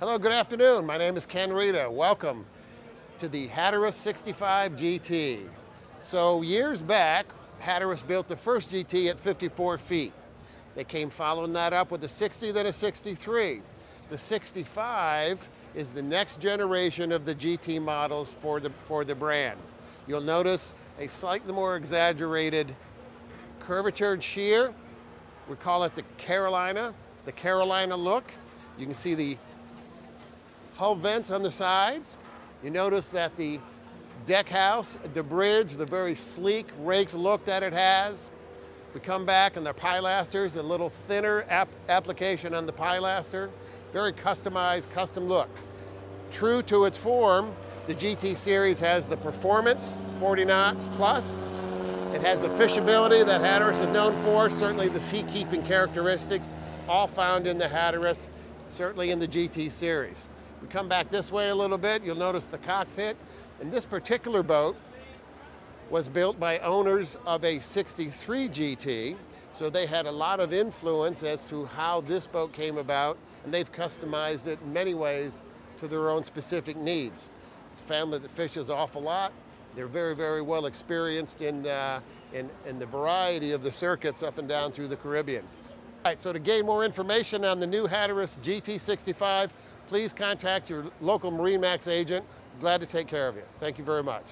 Hello, good afternoon. My name is Ken Rita. Welcome to the Hatteras 65 GT. So years back, Hatteras built the first GT at 54 feet. They came following that up with a 60, then a 63. The 65 is the next generation of the GT models for the brand. You'll notice a slightly more exaggerated curvature and shear. We call it the Carolina look. You can see the hull vents on the sides. You notice that the deck house, the bridge, the very sleek, raked look that it has. We come back and the pilasters, a little thinner application on the pilaster. Very customized, custom look. True to its form, the GT series has the performance, 40 knots plus. It has the fishability that Hatteras is known for, certainly the sea-keeping characteristics, all found in the Hatteras, certainly in the GT series. We come back this way a little bit, you'll notice the cockpit. And this particular boat was built by owners of a 63 GT, so they had a lot of influence as to how this boat came about, and they've customized it in many ways to their own specific needs. It's a family that fishes an awful lot. They're very, very well experienced in the variety of the circuits up and down through the Caribbean. All right, so to gain more information on the new Hatteras GT65, please contact your local MarineMax agent. Glad to take care of you. Thank you very much.